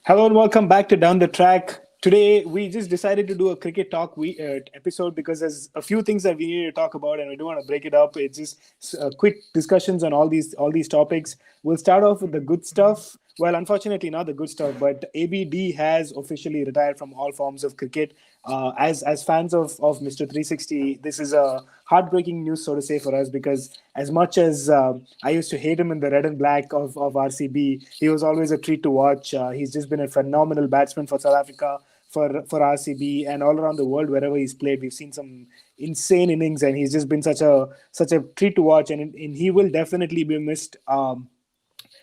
Hello and welcome back to Down the Track. Today we just decided to do a cricket talk episode because there's a few things that we need to talk about and we don't want to break it up. It's just quick discussions on all these topics. We'll start off with the good stuff. Well, unfortunately, not the good stuff, but ABD has officially retired from all forms of cricket. As fans of Mr. 360, this is a heartbreaking news, so to say, for us because as much as I used to hate him in the red and black of RCB, he was always a treat to watch. He's just been a phenomenal batsman for South Africa, for RCB, and all around the world wherever he's played. We've seen some insane innings, and he's just been such a treat to watch, and he will definitely be missed.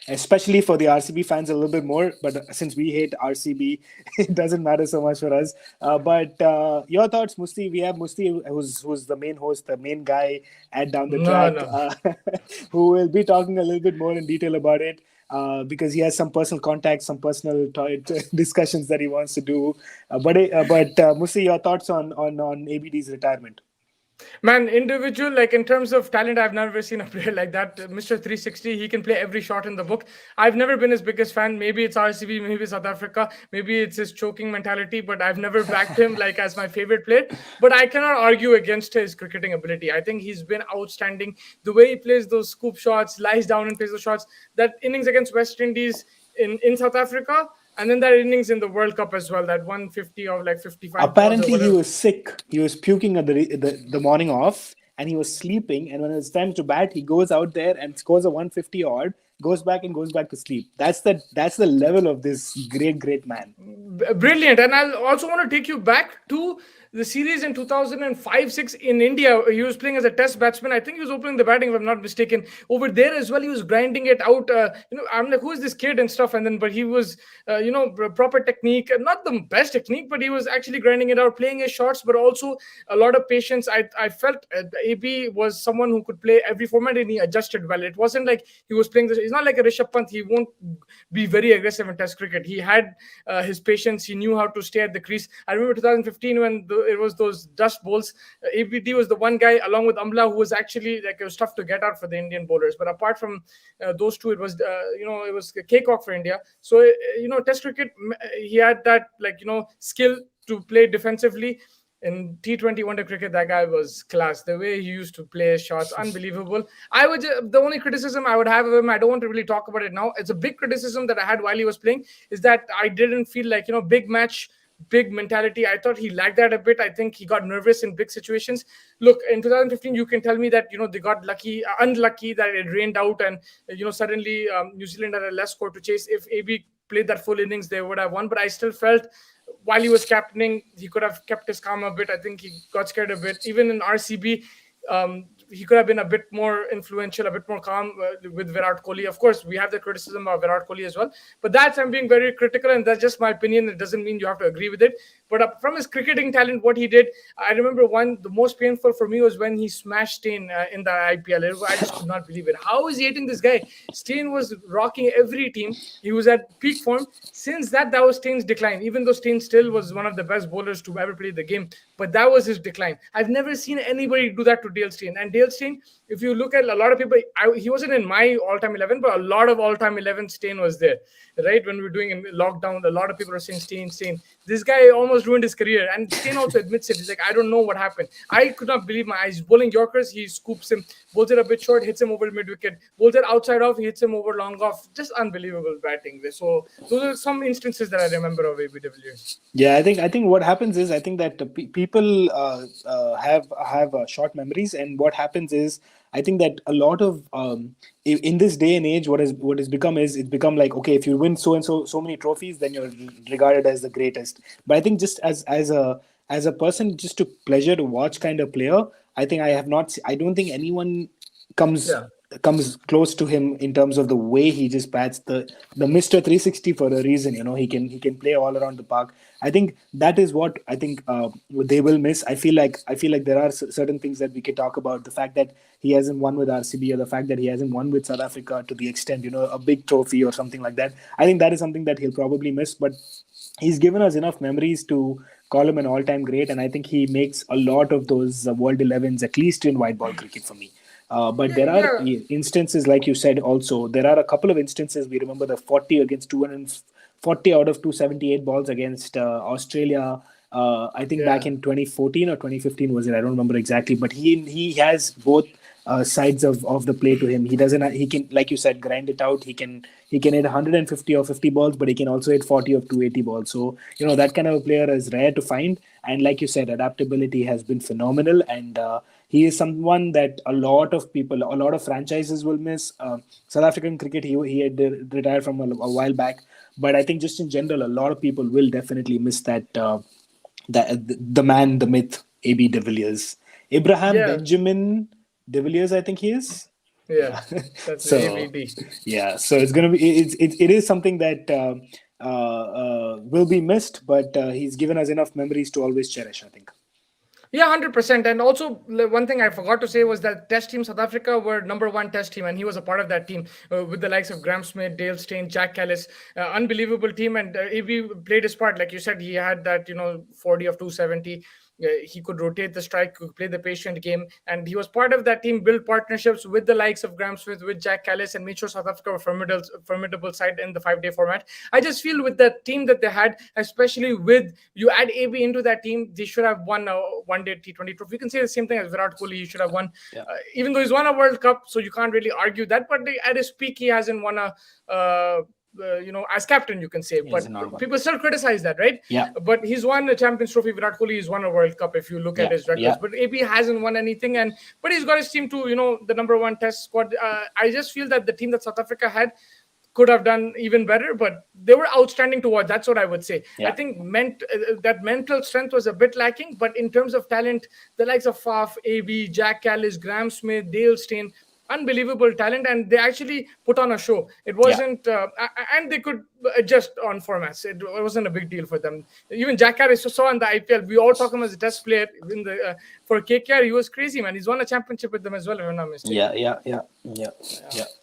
Especially for the RCB fans a little bit more. But since we hate RCB, it doesn't matter so much for us. But your thoughts, Musti? We have Musti, who's the main host, the main guy at Down the No, Track, no. who will be talking a little bit more in detail about it. Because he has some personal contacts, some personal discussions that he wants to do. But Musti, your thoughts on ABD's retirement? Man, individual, like in terms of talent, I've never seen a player like that. Mr. 360, he can play every shot in the book. I've never been his biggest fan. Maybe it's RCB, maybe South Africa, maybe it's his choking mentality, but I've never backed him like as my favorite player. But I cannot argue against his cricketing ability. I think he's been outstanding. The way he plays those scoop shots, lies down and plays those shots, that innings against West Indies in South Africa, and then that innings in the World Cup as well, that 150 of like 55 balls or Apparently, he whatever. was sick. He was puking at the morning off, and he was sleeping. And when it's time to bat, he goes out there and scores a 150 odd, goes back to sleep. That's the level of this great man. Brilliant. And I'll also want to take you back to the series in 2005-6 in India. He was playing as a test batsman. I think he was opening the batting, if I'm not mistaken. Over there as well, he was grinding it out. I'm like, who is this kid and stuff? And then, but he was, proper technique, not the best technique, but he was actually grinding it out, playing his shots, but also a lot of patience. I felt AB was someone who could play every format and he adjusted well. It wasn't like he was playing this. He's not like a Rishabh Pant. He won't be very aggressive in Test cricket. He had his patience. He knew how to stay at the crease. I remember 2015 when it was those dust bowls. ABD was the one guy along with Amla who was actually like it was tough to get out for the Indian bowlers. But apart from those two, it was it was a cakewalk for India. So Test cricket, he had that skill to play defensively. In T20 Wonder cricket, that guy was class. The way he used to play his shots, unbelievable. The only criticism I would have of him, I don't want to really talk about it now. It's a big criticism that I had while he was playing, is that I didn't feel like big match, big mentality. I thought he lacked that a bit. I think he got nervous in big situations. Look, in 2015, you can tell me that they got unlucky that it rained out, and suddenly New Zealand had a less score to chase. If AB played that full innings, they would have won. But I still felt while he was captaining, he could have kept his calm a bit. I think he got scared a bit. Even in RCB, he could have been a bit more influential, a bit more calm with Virat Kohli. Of course, we have the criticism of Virat Kohli as well. But that's, I'm being very critical, and that's just my opinion. It doesn't mean you have to agree with it. But from his cricketing talent, what he did, I remember the most painful for me was when he smashed Stein in the IPL. I just could not believe it. How is he hating this guy? Stein was rocking every team. He was at peak form. Since that was Stein's decline. Even though Stein still was one of the best bowlers to ever play the game, but that was his decline. I've never seen anybody do that to Dale Steyn. And Dale Steyn, if you look at a lot of people, he wasn't in my all-time 11, but a lot of all-time 11 Steyn was there, right? When we were doing in lockdown, a lot of people are saying Steyn. This guy almost ruined his career. And Steyn also admits it. He's like, I don't know what happened. I could not believe my eyes. Bowling Yorkers, he scoops him, bowls it a bit short, hits him over mid-wicket, bowls it outside off, he hits him over long off. Just unbelievable batting. So those are some instances that I remember of ABW. Yeah, I think what happens is I think that people have short memories, and what happens is I think that a lot of in this day and age, what has become is it's become like, okay, if you win so and so many trophies, then you're regarded as the greatest. But I think just as a person, just to pleasure to watch kind of player, I think I don't think anyone comes Yeah. comes close to him in terms of the way he just bats, the Mr. 360 for a reason. He can play all around the park. I think that is what I think they will miss. I feel like there are certain things that we could talk about. The fact that he hasn't won with RCB, or the fact that he hasn't won with South Africa to the extent, a big trophy or something like that. I think that is something that he'll probably miss. But he's given us enough memories to call him an all-time great, and I think he makes a lot of those World 11s, at least in white ball cricket for me. But Yeah, there are yeah. instances, like you said, also there are a couple of instances. We remember the 40 against 40 out of 278 balls against Australia. I think back Yeah. in 2014 or 2015 was it? I don't remember exactly, but he has both sides of the play to him. He doesn't. He can, like you said, grind it out. He can hit 150 or 50 balls, but he can also hit 40 of 280 balls. So that kind of a player is rare to find. And like you said, adaptability has been phenomenal. And he is someone that a lot of people, a lot of franchises will miss. South African cricket, he had retired from a while back, but I think just in general, a lot of people will definitely miss that. The man, the myth, AB de Villiers, Abraham Yeah. Benjamin de Villiers, I think he is. Yeah. Yeah. That's the So ABD. yeah, so it's gonna be it is something that will be missed, but he's given us enough memories to always cherish, I think. Yeah, 100%. And also, one thing I forgot to say was that Test team South Africa were number one Test team, and he was a part of that team with the likes of Graham Smith, Dale Steyn, Jack Callis. Unbelievable team, and AB played his part. Like you said, he had that 40 of 270. He could rotate the strike, could play the patient game, and he was part of that team. Built partnerships with the likes of Graham Smith, with Jack Callis, and made sure South Africa were formidable side in the 5-day format. I just feel with the team that they had, especially with you add AB into that team, they should have won a one-day T20 trophy. You can say the same thing as Virat Kohli. He should have won, Yeah. even though he's won a World Cup, so you can't really argue that. But at his peak, he hasn't won a. As captain, you can say, He's but not one. people still criticize that, right? Yeah. But he's won a Champions Trophy. Virat Kohli has won a World Cup. If you look at Yeah. his records, Yeah. but AB hasn't won anything, but he's got his team to the number one Test squad. I just feel that the team that South Africa had could have done even better, but they were outstanding to watch. That's what I would say. Yeah. I think that mental strength was a bit lacking, but in terms of talent, the likes of Faf, AB, Jack Callis, Graham Smith, Dale Steyn, unbelievable talent, and they actually put on a show. It wasn't, and they could adjust on formats. It wasn't a big deal for them. Even Jack Harris saw in the IPL. We all talk him as a Test player in the for KKR. He was crazy, man. He's won a championship with them as well, if I'm not mistaken. Yeah.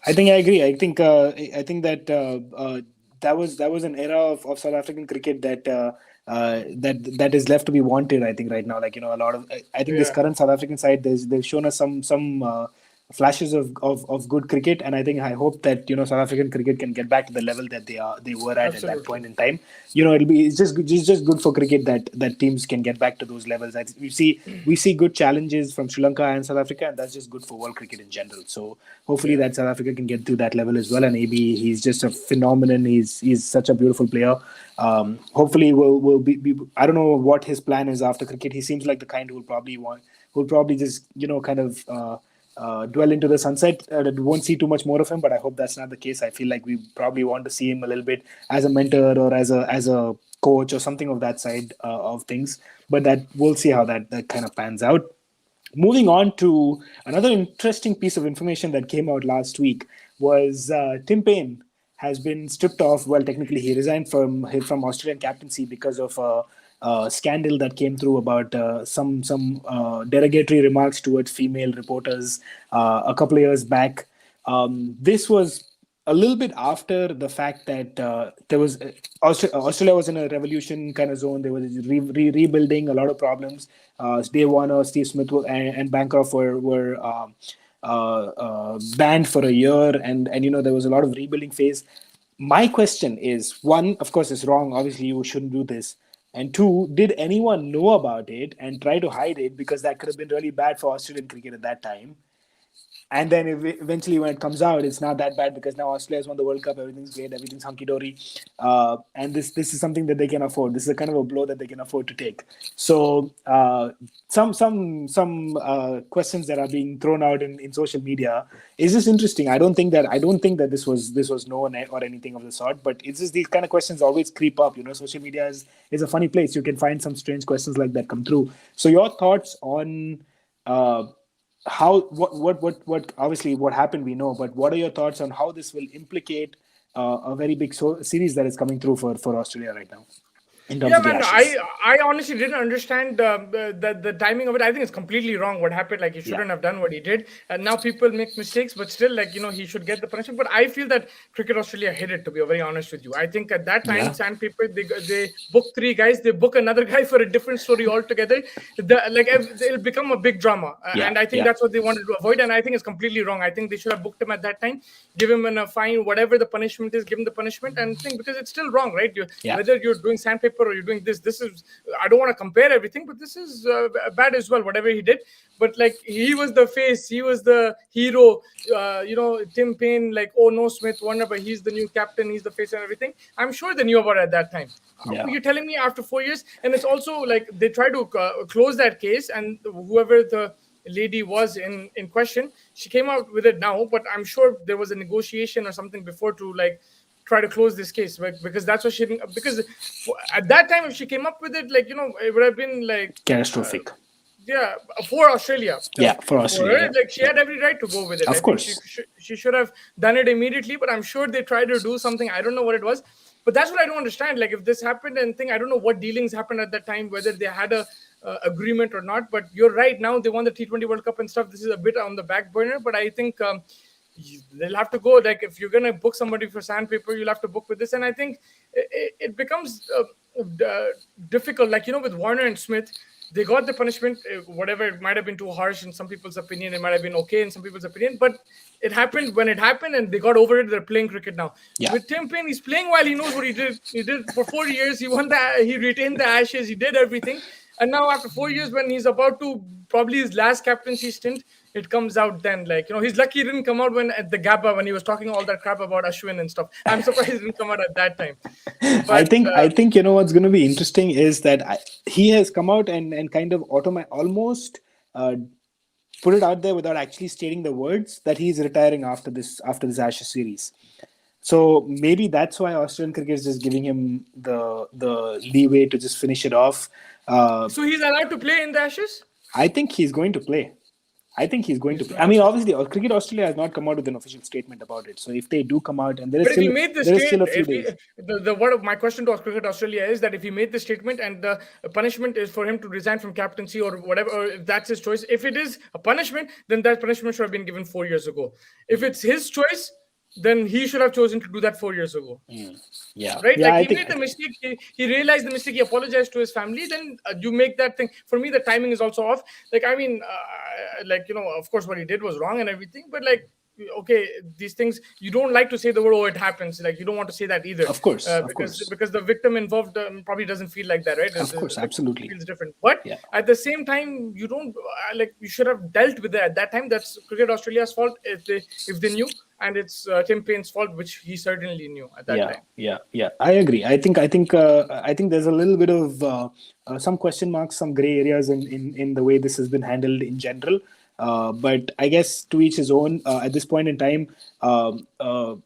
I think I agree. I think that that was an era of South African cricket that that is left to be wanted. I think right now, like a lot of I think this Yeah. current South African side, they've shown us some flashes of good cricket, and I hope that South African cricket can get back to the level that they were at that Absolutely. point in time. It's just good for cricket that teams can get back to those levels. We see good challenges from Sri Lanka and South Africa, and that's just good for world cricket in general. So hopefully Yeah. that South Africa can get to that level as well. And maybe he's just a phenomenon. He's such a beautiful player. Hopefully will be. I don't know what his plan is after cricket. He seems like the kind who'll probably just kind of. Dwell into the sunset. We won't see too much more of him, but I hope that's not the case. I feel like we probably want to see him a little bit as a mentor or as a coach or something of that side of things. But that we'll see how that kind of pans out. Moving on to another interesting piece of information that came out last week was Tim Paine has been stripped off. Well, technically, he resigned from Australian captaincy because of a scandal that came through about some derogatory remarks towards female reporters a couple of years back. This was a little bit after the fact that there was Australia was in a revolution kind of zone. There was rebuilding, a lot of problems. Dave Warner, Steve Smith, and Bancroft were banned for a year, and there was a lot of rebuilding phase. My question is, one, of course, it's wrong. Obviously, you shouldn't do this. And two, did anyone know about it and try to hide it, because that could have been really bad for Australian cricket at that time? And then eventually, when it comes out, it's not that bad because now Australia's won the World Cup. Everything's great. Everything's hunky dory. And this is something that they can afford. This is a kind of a blow that they can afford to take. So some questions that are being thrown out in social media. Is this interesting? I don't think that this was known or anything of the sort. But it's just these kind of questions always creep up. Social media is a funny place. You can find some strange questions like that come through. So your thoughts on how what obviously what happened we know, but what are your thoughts on how this will implicate a very big series that is coming through for Australia right now? in terms Yeah, of the man. Ashes. I honestly didn't understand the timing of it. I think it's completely wrong what happened. Like he Yeah, shouldn't have done what he did. And now people make mistakes, but still, like he should get the punishment. But I feel that Cricket Australia hid it. To be very honest with you, I think at that time, yeah, Sandpaper they book three guys. They book another guy for a different story altogether. It'll become a big drama, yeah, and I think yeah, that's what they wanted to avoid. And I think it's completely wrong. I think they should have booked him at that time, give him a fine, whatever the punishment is, give him the punishment, and think because it's still wrong, right? yeah, Whether you're doing Sandpaper or you're doing this is, I don't want to compare everything, but this is bad as well, whatever he did. But like he was the face, he was the hero. Tim Paine, like, oh no, Smith Warner, but he's the new captain, he's the face and everything. I'm sure they knew about it at that time. yeah, You're telling me after 4 years? And it's also like they try to close that case, and whoever the lady was in question, she came out with it now, but I'm sure there was a negotiation or something before to like try to close this case, like, because that's what she didn't, because at that time if she came up with it, like, it would have been like catastrophic. yeah, for Australia. Yeah, for For Australia. her, Yeah, like, she yeah, had every right to go with it. I of think she course. she should have done it immediately, but I'm sure they tried to do something. I don't know what it was, but that's what I don't understand. Like, if this happened and thing, I don't know what dealings happened at that time, whether they had a agreement or not. But you're right. Now they won the T20 World Cup and stuff. This is a bit on the back burner, but I think they'll have to go. Like, if you're gonna book somebody for Sandpaper, you'll have to book with this. And I think it becomes difficult. Like, with Warner and Smith, they got the punishment, whatever. It might have been too harsh in some people's opinion. It might have been okay in some people's opinion, but it happened when it happened, and they got over it. They're playing cricket now. Yeah, With Tim Paine, he's playing while he knows what he did. He did for 4 years. He won that. He retained the Ashes. He did everything. And now after 4 years, when he's about to probably his last captaincy stint, it comes out then. Like, he's lucky he didn't come out when at the Gabba when he was talking all that crap about Ashwin and stuff. I'm surprised he didn't come out at that time. I But think I think what's going to be interesting is that he has come out and kind of almost put it out there without actually stating the words that he's retiring after this Ashes series. So maybe that's why Australian cricket is just giving him the leeway to just finish it off. so he's allowed to play in the Ashes. I think he's going to play. I think he's going to play. I mean, obviously, Cricket Australia has not come out with an official statement about it. So if they do come out, and there But if he is made the still a few if he, days. the what of my question to Cricket Australia is that if he made the statement and the punishment is for him to resign from captaincy or whatever, or if that's his choice, if it is a punishment, then that punishment should have been given 4 years ago. If it's his choice, then he should have chosen to do that 4 years ago. Yeah, Right? yeah. Like, I he think made the mistake, he realized the mistake, he apologized to his family, then you make that thing. For me, the timing is also off. Like, I mean, of course what he did was wrong and everything, but like, okay, these things, you don't like to say the word, oh, it happens. Like, you don't want to say that either. Of course, of because course. because the victim involved probably doesn't feel like that, right? Of course, The victim absolutely. feels different. But Yeah. at the same time, you don't like, you should have dealt with it at that time. That's Cricket Australia's fault if they knew, and it's Tim Paine's fault, which he certainly knew at that time. Yeah. I agree. I think there's a little bit of some question marks, some gray areas in the way this has been handled in general. But I guess to each his own. At this point in time, a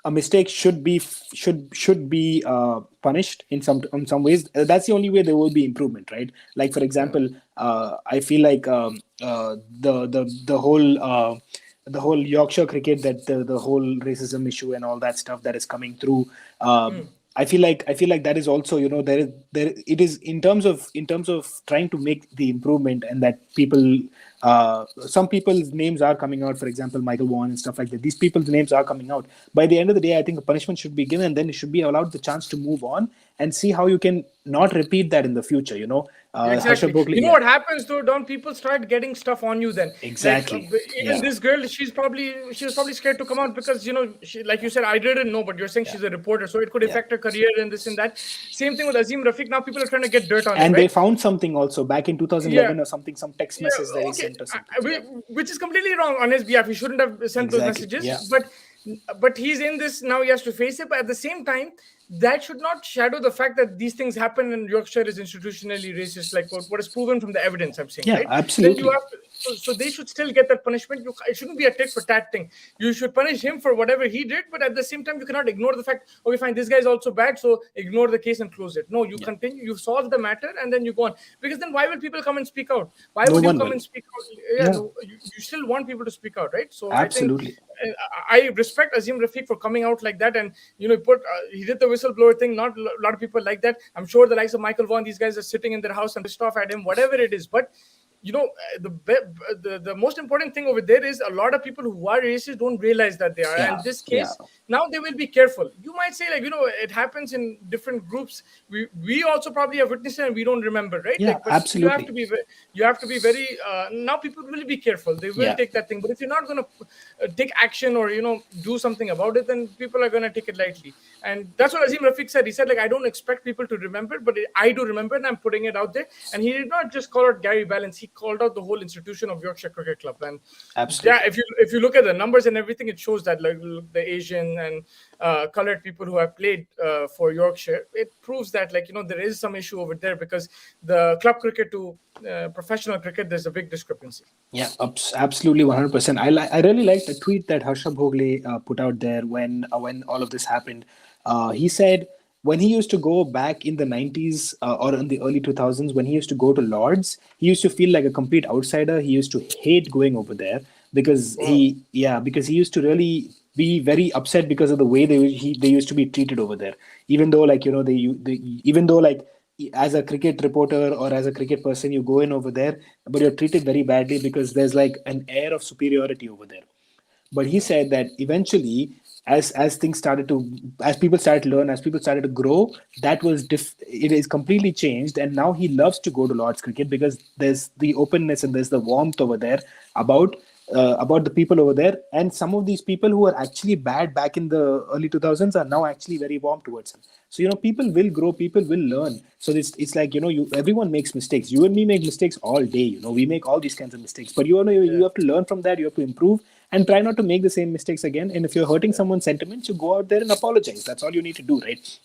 mistake should be punished in some ways. That's the only way there will be improvement, right? Like, for example, I feel like the whole Yorkshire cricket, that the whole racism issue and all that stuff that is coming through. I feel like that is also, there it is in terms of trying to make the improvement, and that people, some people's names are coming out. For example, Michael Vaughan and stuff like that. These people's names are coming out. By the end of the day, I think a punishment should be given, and then it should be allowed the chance to move on and see how you can not repeat that in the future. Exactly. Harsha What happens though? Don't people start getting stuff on you then? Exactly. Like, even Yeah. this girl, she was probably scared to come out because she, like you said, I didn't know, but you're saying she's a reporter, so it could affect her career and this and that. Same thing with Azim Rafiq. Now people are trying to get dirt on him, And right? they found something also back in 2011 Yeah. or something, some text message that he Okay. sent or something. Which is completely wrong on his behalf. He shouldn't have sent those Exactly, messages. yeah. But he's in this now. He has to face it. But at the same time, that should not shadow the fact that these things happen and Yorkshire is institutionally racist, like what is proven from the evidence. I'm saying, Yeah, right? absolutely. So they should still get that punishment. It shouldn't be a tit for tat thing. You should punish him for whatever he did, but at the same time, you cannot ignore the fact, okay, fine, this guy is also bad, so ignore the case and close it. No, you Yeah. continue, you solve the matter, and then you go on. Because then why will people come and speak out? Why No would you one come will. and speak out? Yeah, Yeah, no, you still want people to speak out, right? So I think absolutely. uh, I respect Azim Rafiq for coming out like that, and he did the whistleblower thing. Not a lot of people like that. I'm sure the likes of Michael Vaughan, these guys are sitting in their house and pissed off at him, whatever it is. But the most important thing over there is a lot of people who are racist don't realize that they are. Yeah, And this yeah, case, now they will be careful. You might say, like, it happens in different groups. We also probably have witnessed it and we don't remember, right? yeah, Like, but absolutely. you have to be very now people will be careful. They will Yeah. take that thing. But if you're not going to take action or do something about it, then people are going to take it lightly. And that's what Azim Rafiq said. He said, like, I don't expect people to remember, but I do remember, and I'm putting it out there. And he did not just call out Gary Balance; he called out the whole institution of Yorkshire Cricket Club. And yeah, Absolutely. if you look at the numbers and everything, it shows that, like, look, the Asian and colored people who have played for Yorkshire, it proves that, like, there is some issue over there, because the club cricket to professional cricket, there's a big discrepancy. Yeah, absolutely, 100%. I really liked the tweet that Harsha Bhogle put out there when all of this happened. He said when he used to go back in the 90s or in the early 2000s, when he used to go to Lords, he used to feel like a complete outsider. He used to hate going over there because Wow. because he used to really be very upset because of the way they used to be treated over there. Even though, like, they even though, like, as a cricket reporter or as a cricket person, you go in over there, but you're treated very badly because there's like an air of superiority over there. But he said that eventually, as things started to, as people started to learn, as people started to grow, it is completely changed, and now he loves to go to Lord's cricket because there's the openness and there's the warmth over there about about the people over there. And some of these people who are actually bad back in the early 2000s are now actually very warm towards him. So people will grow, people will learn. So it's like, everyone makes mistakes. You and me make mistakes all day. We make all these kinds of mistakes, but you Yeah. have to learn from that. You have to improve and try not to make the same mistakes again. And if you're hurting someone's sentiments, you go out there and apologize. That's all you need to do, right?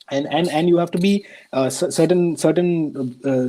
And you have to be certain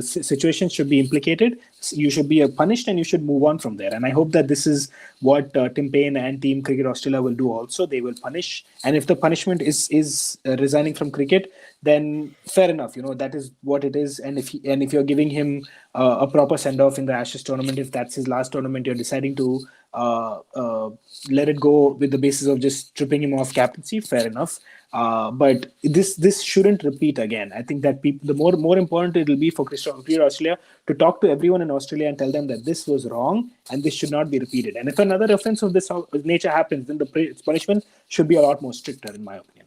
situations should be implicated. You should be punished, and you should move on from there. And I hope that this is what Tim Paine and Team Cricket Australia will do. Also, they will punish, and if the punishment is resigning from cricket, then fair enough. That is what it is. And if you're giving him a proper send off in the Ashes tournament, if that's his last tournament, you're deciding to uh, uh, let it go with the basis of just stripping him off captaincy. Fair enough. But this shouldn't repeat again. I think that the more important it will be for Cricket Australia to talk to everyone in Australia and tell them that this was wrong and this should not be repeated. And if another offense of this nature happens, then the punishment should be a lot more stricter, in my opinion.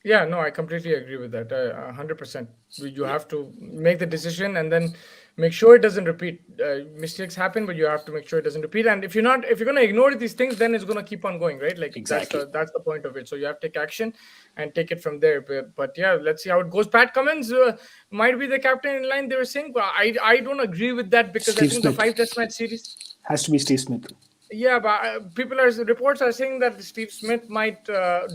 Yeah, no, I completely agree with that. 100%. You have to make the decision and then make sure it doesn't repeat. Mistakes happen, but you have to make sure it doesn't repeat. And if you're going to ignore these things, then it's going to keep on going, right? Like, that's Exactly. the point of it. So you have to take action and take it from there. But yeah, let's see how it goes. Pat Cummins might be the captain in line. They were saying, but I don't agree with that, because I Steve think the Smith. five Test match series. Has to be Steve Smith. Yeah, but reports are saying that Steve Smith might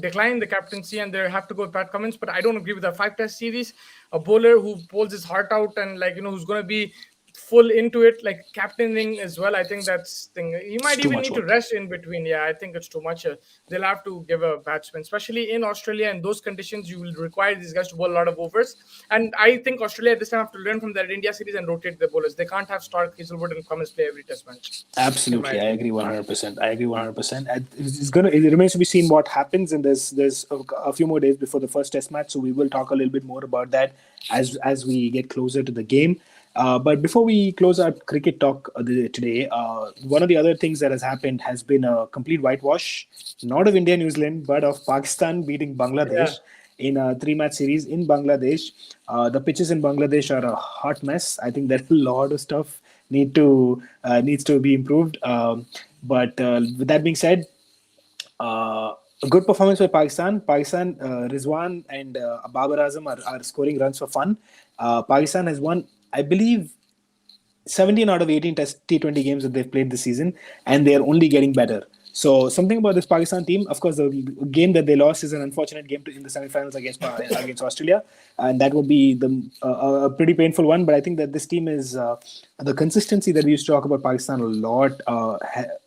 decline the captaincy and they have to go with Pat Cummins. But I don't agree with that. Five Test series, a bowler who pulls his heart out and, like, who's going to be full into it, like captaining as well. I think that's thing. He It's might too even much need to work. rest in between. Yeah, I think it's too much. They'll have to give a batsman, especially in Australia. In those conditions, you will require these guys to bowl a lot of overs. And I think Australia at this time have to learn from their India series and rotate their bowlers. They can't have Stark, Hazelwood, and Cummins play every Test match, in my Absolutely, I opinion. agree 100%. I agree 100%. It remains to be seen what happens, and there's a few more days before the first Test match, so we will talk a little bit more about that as we get closer to the game. But before we close our cricket talk today, one of the other things that has happened has been a complete whitewash, not of India, New Zealand, but of Pakistan beating Yeah. Bangladesh in a three-match series in Bangladesh. The pitches in Bangladesh are a hot mess. I think that a lot of stuff needs to be improved. But with that being said, a good performance by Pakistan. Rizwan and Babar Azam are scoring runs for fun. Pakistan has won, I believe, 17 out of 18 T20 games that they've played this season, and they're only getting better. So something about this Pakistan team, of course, the game that they lost is an unfortunate game in the semi-finals against Australia, and that would be a pretty painful one. But I think that this team is the consistency that we used to talk about Pakistan a lot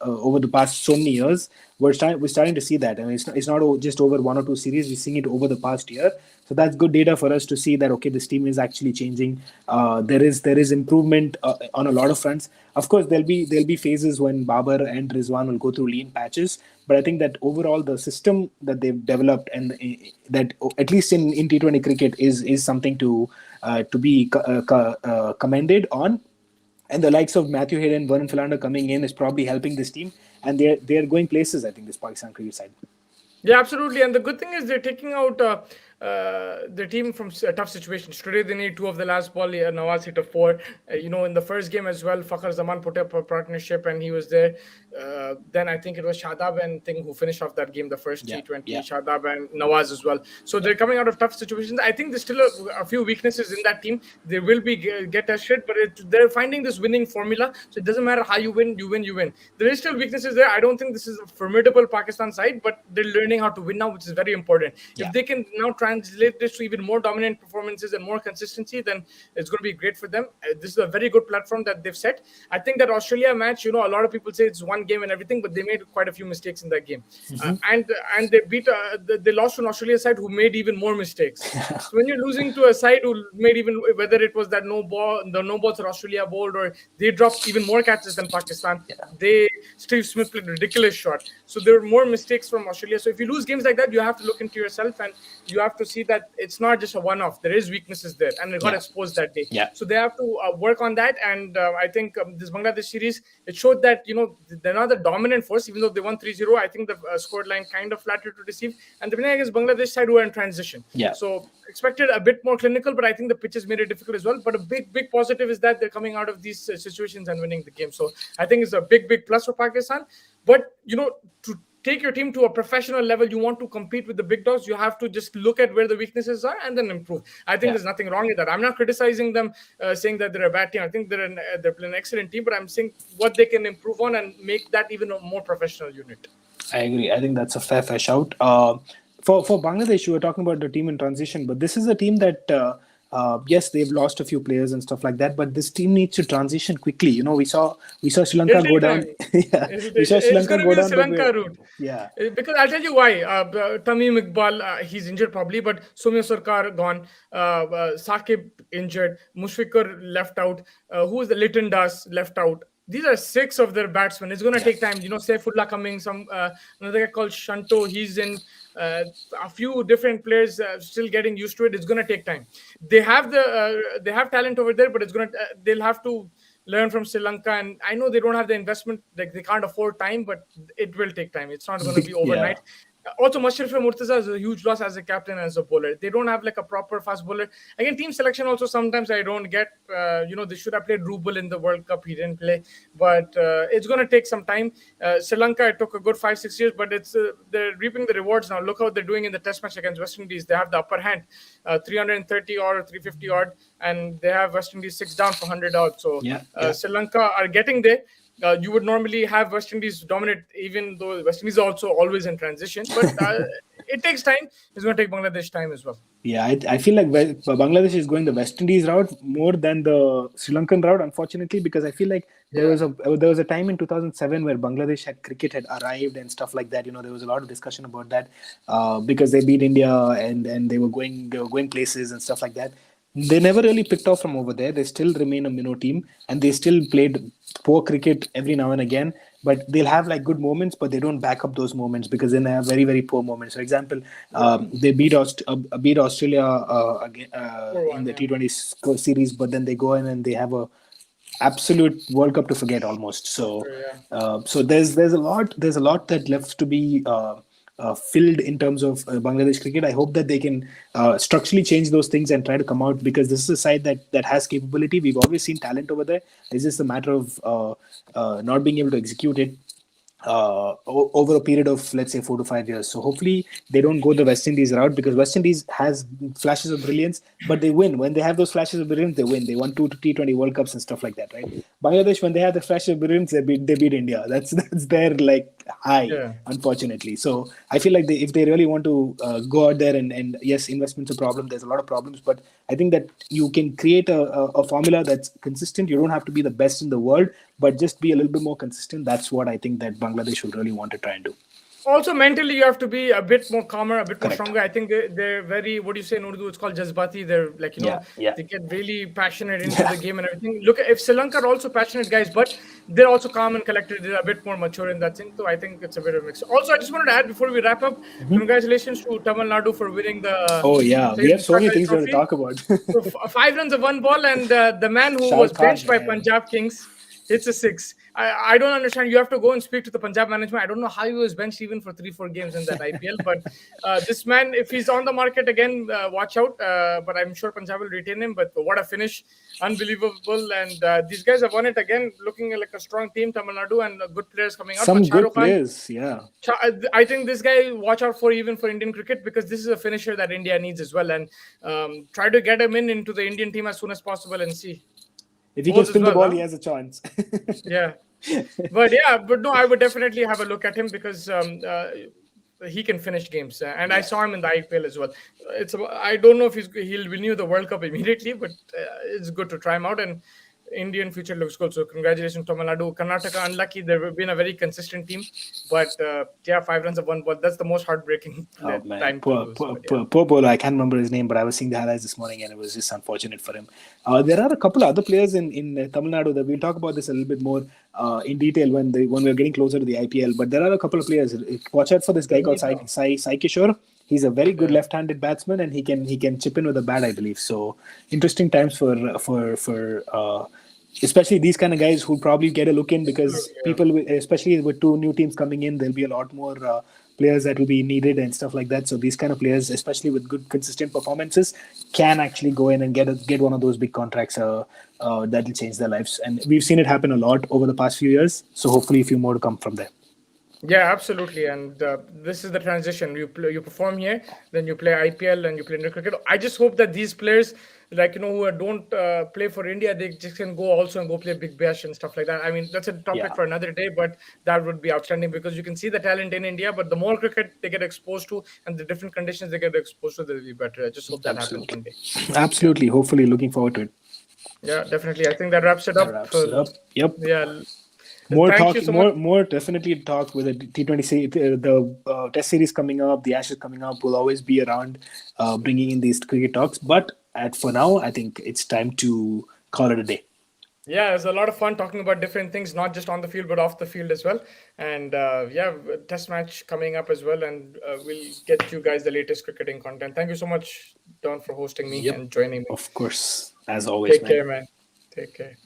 over the past so many years. We're starting to see that. I mean, it's not just over one or two series. We're seeing it over the past year. So that's good data for us to see that okay, this team is actually changing. There is improvement on a lot of fronts. Of course, there'll be phases when Babar and Rizwan will go through lean patches, but I think that overall the system that they've developed and that at least in T20 cricket is something to be commended on. And the likes of Matthew Hayden, Vernon Philander coming in is probably helping this team, and they're going places. I think this Pakistan cricket side. Yeah, absolutely. And the good thing is they're taking out the team from tough situations. Today they need two of the last ball. Nawaz hit a four. In the first game as well, Fakhar Zaman put up a partnership and he was there. Then I think it was Shadab and Thing who finished off that game, the first T20. Shadab and Nawaz as well. So they're coming out of tough situations. I think there's still a few weaknesses in that team. They will be get tested, but they're finding this winning formula. So it doesn't matter how you win, you win, you win. There is still weaknesses there. I don't think this is a formidable Pakistan side, but they're learning how to win now, which is very important. If they can now translate this to even more dominant performances and more consistency, then it's going to be great for them. This is a very good platform that they've set. I think that Australia match, a lot of people say it's one game and everything, but they made quite a few mistakes in that game. And they beat, they lost to an Australia side who made even more mistakes. So when you're losing to a side who made even, whether it was that no balls that Australia bowled, or they dropped even more catches than Pakistan, Steve Smith played a ridiculous shot. So there were more mistakes from Australia. So if you lose games like that, you have to look into yourself and you have to see that it's not just a one-off. There is weaknesses there, and it got exposed that day. So they have to work on that. And I think this Bangladesh series, it showed that they're not the dominant force, even though they won 3-0. I think the scored line kind of flattered to receive, and the winning against Bangladesh side who are in transition. So expected a bit more clinical, but I think the pitches made it difficult as well. But a big positive is that they're coming out of these situations and winning the game. So I think it's a big plus for Pakistan. But to take your team to a professional level, you want to compete with the big dogs, you have to just look at where the weaknesses are and then improve. I think there's nothing wrong with that. I'm not criticizing them, saying that they're a bad team. I think they're an excellent team, but I'm saying what they can improve on and make that even a more professional unit. I agree. I think that's a fair shout. For Bangladesh, you were talking about the team in transition, but this is a team that yes, they've lost a few players and stuff like that, but this team needs to transition quickly. We saw Sri Lanka go down. We saw Sri Lanka go down. Sri Lanka route. Because I'll tell you why. Tamim Iqbal, he's injured probably, but Soumya Sarkar gone. Saqib injured. Mushfiqur left out. Who is the Litton Das left out? These are 6 of their batsmen. It's going to take time. Saifullah coming. Another guy called Shanto. He's in. A few different players still getting used to it. It's going to take time. They have talent over there, but they'll have to learn from Sri Lanka. And I know they don't have the investment, like they can't afford time, but it will take time. It's not going to be overnight. Also, Mushrif Murtaza is a huge loss as a captain and as a bowler. They don't have like a proper fast bowler. Again, team selection also sometimes I don't get. They should have played Rubel in the World Cup. He didn't play, but it's going to take some time. Sri Lanka, it took a good 5-6 years, but they're reaping the rewards now. Look how they're doing in the Test match against West Indies. They have the upper hand, 330 or 350 odd, and they have West Indies 6 down for 100 odd. So Sri Lanka are getting there. You would normally have West Indies dominate, even though West Indies are also always in transition. But it takes time. It's going to take Bangladesh time as well. Yeah, I feel like Bangladesh is going the West Indies route more than the Sri Lankan route, unfortunately, because I feel like there was a time in 2007 where Bangladesh cricket had arrived and stuff like that. There was a lot of discussion about that because they beat India and they were going places and stuff like that. They never really picked off from over there. They still remain a minnow team, and they still played poor cricket every now and again. But they'll have like good moments, but they don't back up those moments because then they have very, very poor moments. For example, they beat Australia in the T20 series, but then they go in and they have a absolute World Cup to forget almost. So, so there's a lot that left to be filled in terms of Bangladesh cricket. I hope that they can structurally change those things and try to come out, because this is a side that has capability. We've always seen talent over there. It's just a matter of not being able to execute it over a period of, let's say, 4 to 5 years. So hopefully they don't go the West Indies route, because West Indies has flashes of brilliance, but they win. When they have those flashes of brilliance, they win. They won 2 T20 World Cups and stuff like that, right? Bangladesh, when they have the fresh appearance, they beat India. That's their like high, Yeah. unfortunately. So I feel like if they really want to go out there and yes, investment's a problem. There's a lot of problems, but I think that you can create a formula that's consistent. You don't have to be the best in the world, but just be a little bit more consistent. That's what I think that Bangladesh would really want to try and do. Also, mentally, you have to be a bit more calmer, a bit more Correct. stronger. I think they're very, what do you say in Urdu? It's called jazbati. They're like, Yeah. Yeah. they get really passionate into the game and everything. Look, if Sri Lanka are also passionate guys, but they're also calm and collected. They're a bit more mature in that thing. So I think it's a bit of a mix. Also, I just wanted to add before we wrap up, congratulations to Tamil Nadu for winning the Oh yeah, we Syed have so Mushtaq many Ali things we have to Trophy. talk about. So 5 runs of one ball, and the man who Shah was Khan, benched by man. Punjab Kings hits a six. I don't understand. You have to go and speak to the Punjab management. I don't know how he was benched even for 3-4 games in that IPL. But this man, if he's on the market again, watch out. But I'm sure Punjab will retain him. But what a finish! Unbelievable. And these guys have won it again, looking like a strong team, Tamil Nadu, and good players coming out. But Some Shah good Rukh Khan, players, yeah. I think this guy watch out for even for Indian cricket, because this is a finisher that India needs as well, and try to get him into the Indian team as soon as possible and see If he can bowls as spin the well, ball, huh? he has a chance. Yeah, but no, I would definitely have a look at him because he can finish games, and I Yeah, saw him in the IPL as well. I don't know if he'll renew the World Cup immediately, but it's good to try him out. And Indian future looks good. So congratulations, Tamil Nadu. Karnataka unlucky. They've been a very consistent team, but yeah, 5 runs of one ball. That's the most heartbreaking oh man, time to poor, lose. poor, But yeah. poor, poor Bolo. I can't remember his name, but I was seeing the highlights this morning, and it was just unfortunate for him. There are a couple of other players in Tamil Nadu that we'll talk about this a little bit more in detail when we're getting closer to the IPL. But there are a couple of players. Watch out for this guy called Sai Kishore. He's a very good Yeah. left-handed batsman, and he can chip in with a bat, I believe. So interesting times for especially these kind of guys who probably get a look in because Absolutely. Yeah. people, especially with two new teams coming in, there'll be a lot more players that will be needed and stuff like that. So these kind of players, especially with good consistent performances, can actually go in and get one of those big contracts that will change their lives. And we've seen it happen a lot over the past few years. So hopefully, a few more to come from there. Yeah, absolutely. And this is the transition. You perform here, then you play IPL and you play Indian cricket. I just hope that these players, like who don't play for India, they just can go also and go play Big Bash and stuff like that. I mean, that's a topic Yeah, for another day, but that would be outstanding because you can see the talent in India. But the more cricket they get exposed to and the different conditions they get exposed to, they'll be better. I just hope that happens absolutely, one day. Yeah, absolutely. Hopefully, looking forward to it. yeah, definitely. I think that wraps it That up. wraps it up. Yep. Yeah, More thank you talk, so much. more definitely talk with the T20 the Test series coming up, the Ashes coming up. Will always be around, bringing in these cricket talks. But for now, I think it's time to call it a day. Yeah, it was a lot of fun talking about different things, not just on the field, but off the field as well. And yeah, test match coming up as well. And we'll get you guys the latest cricketing content. Thank you so much, Don, for hosting me Yep, and joining me. of course, as always, Take man. care, man. Take care.